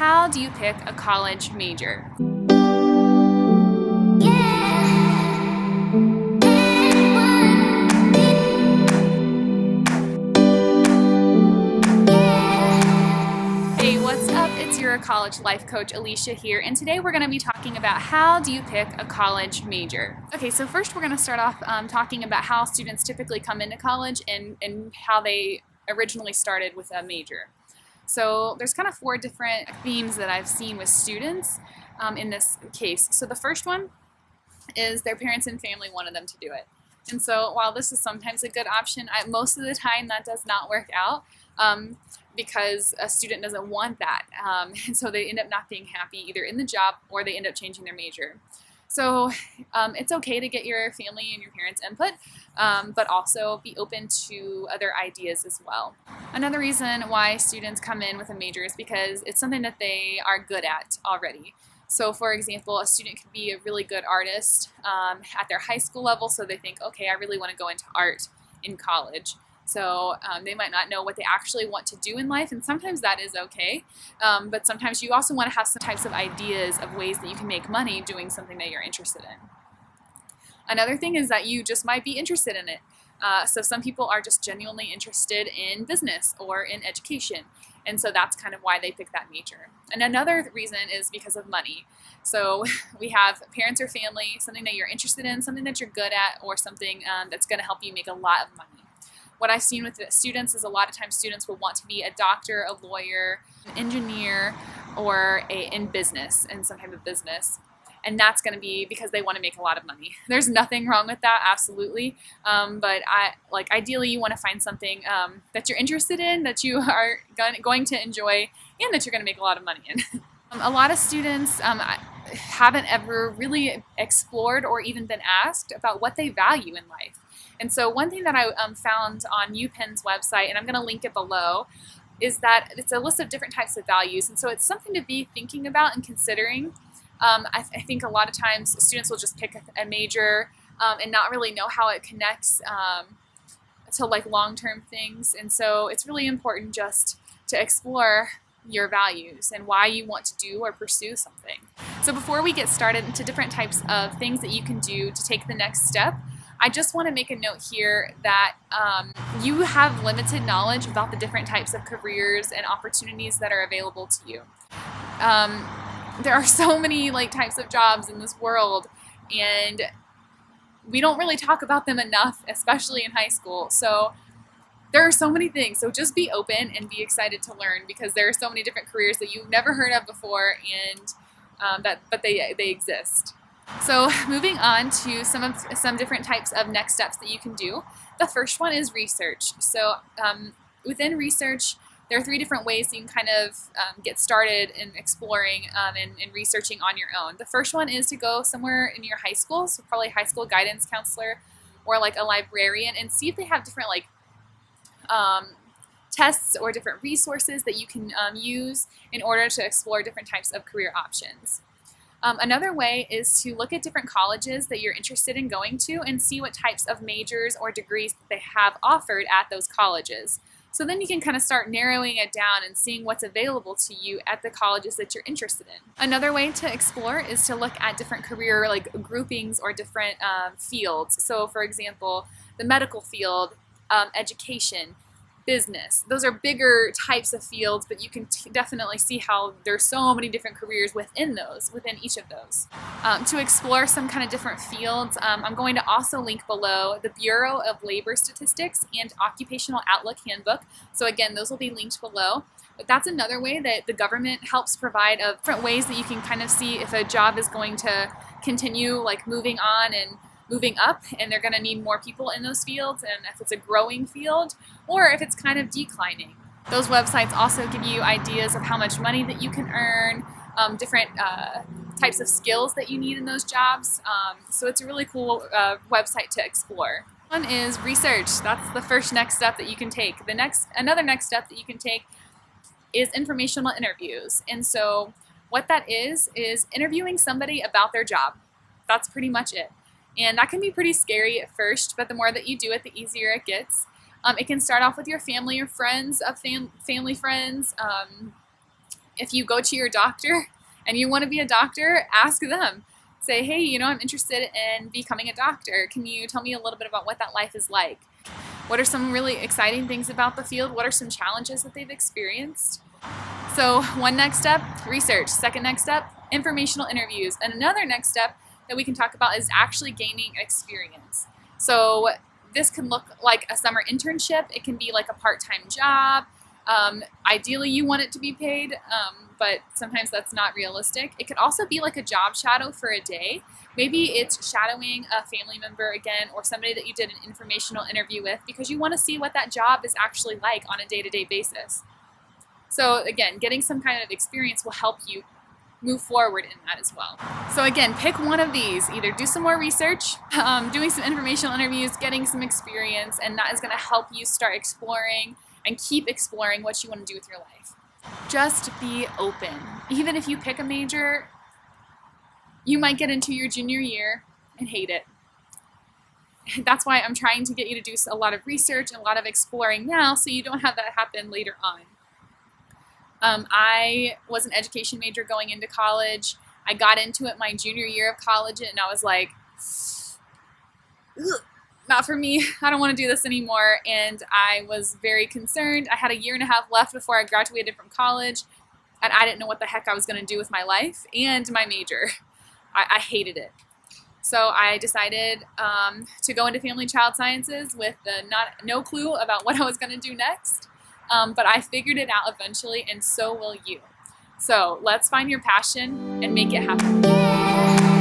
how do you pick a college major? Hey, what's up? It's your college life coach Alicia here, and today we're going to be talking about how do you pick a college major. Okay, so first we're going to start off talking about how students typically come into college and how they originally started with a major. So there's kind of 4 different themes that I've seen with students in this case. So the first one is their parents and family wanted them to do it. And so while this is sometimes a good option, most of the time that does not work out because a student doesn't want that. And so they end up not being happy either in the job or they end up changing their major. So it's okay to get your family and your parents' input, but also be open to other ideas as well. Another reason why students come in with a major is because it's something that they are good at already. So for example, a student could be a really good artist at their high school level, so they think, okay, I really want to go into art in college. So they might not know what they actually want to do in life, and sometimes that is okay. But sometimes you also want to have some types of ideas of ways that you can make money doing something that you're interested in. Another thing is that you just might be interested in it. So some people are just genuinely interested in business or in education, and so that's kind of why they pick that major. And another reason is because of money. So we have parents or family, something that you're interested in, something that you're good at, or something that's going to help you make a lot of money. What I've seen with the students is a lot of times students will want to be a doctor, a lawyer, an engineer, or in business, in some type of business. And that's going to be because they want to make a lot of money. There's nothing wrong with that, absolutely. But ideally you want to find something that you're interested in, that you are going to enjoy, and that you're going to make a lot of money in. A lot of students haven't ever really explored or even been asked about what they value in life. And so one thing that I found on UPenn's website, and I'm going to link it below, is that it's a list of different types of values. And so it's something to be thinking about and considering. I think a lot of times students will just pick a major and not really know how it connects to like long-term things. And so it's really important just to explore your values and why you want to do or pursue something. So before we get started into different types of things that you can do to take the next step, I just want to make a note here that you have limited knowledge about the different types of careers and opportunities that are available to you. There are so many types of jobs in this world, and we don't really talk about them enough, especially in high school. So there are so many things. So just be open and be excited to learn, because there are so many different careers that you've never heard of before, and but they exist. So moving on to some different types of next steps that you can do. The first one is research. So within research, there are 3 different ways that you can kind of get started in exploring and researching on your own. The first one is to go somewhere in your high school, so probably a high school guidance counselor or like a librarian, and see if they have different tests or different resources that you can use in order to explore different types of career options. Another way is to look at different colleges that you're interested in going to and see what types of majors or degrees that they have offered at those colleges. So then you can kind of start narrowing it down and seeing what's available to you at the colleges that you're interested in. Another way to explore is to look at different career groupings or different fields. So for example, the medical field, education, business. Those are bigger types of fields, but you can definitely see how there's so many different careers within each of those. To explore some kind of different fields, I'm going to also link below the Bureau of Labor Statistics and Occupational Outlook Handbook. So again, those will be linked below. But that's another way that the government helps provide of different ways that you can kind of see if a job is going to continue moving on and moving up, and they're going to need more people in those fields, and if it's a growing field or if it's kind of declining. Those websites also give you ideas of how much money that you can earn, different types of skills that you need in those jobs. So it's a really cool website to explore. One is research. That's the first next step that you can take. Another next step that you can take is informational interviews. And so what that is interviewing somebody about their job. That's pretty much it. And that can be pretty scary at first, but the more that you do it, the easier it gets. It can start off with your family or friends of family friends, If you go to your doctor and you want to be a doctor, ask them. Say, hey, you know, I'm interested in becoming a doctor. Can you tell me a little bit about what that life is like? What are some really exciting things about the field? What are some challenges that they've experienced? So one next step, research. Second next step, informational interviews. And another next step that we can talk about is actually gaining experience. So this can look like a summer internship. It can be like a part-time job. Ideally, you want it to be paid, but sometimes that's not realistic. It could also be like a job shadow for a day. Maybe it's shadowing a family member again, or somebody that you did an informational interview with, because you want to see what that job is actually like on a day-to-day basis. So again, getting some kind of experience will help you move forward in that as well. So again, pick one of these. Either do some more research, doing some informational interviews, getting some experience, and that is going to help you start exploring and keep exploring what you want to do with your life. Just be open. Even if you pick a major, you might get into your junior year and hate it. That's why I'm trying to get you to do a lot of research and a lot of exploring now, so you don't have that happen later on. I was an education major going into college. I got into it my junior year of college, and I was like, ugh, not for me. I don't want to do this anymore. And I was very concerned. I had a year and a half left before I graduated from college, and I didn't know what the heck I was going to do with my life and my major. I hated it. So I decided to go into family and child sciences with no clue about what I was going to do next. But I figured it out eventually, and so will you. So let's find your passion and make it happen.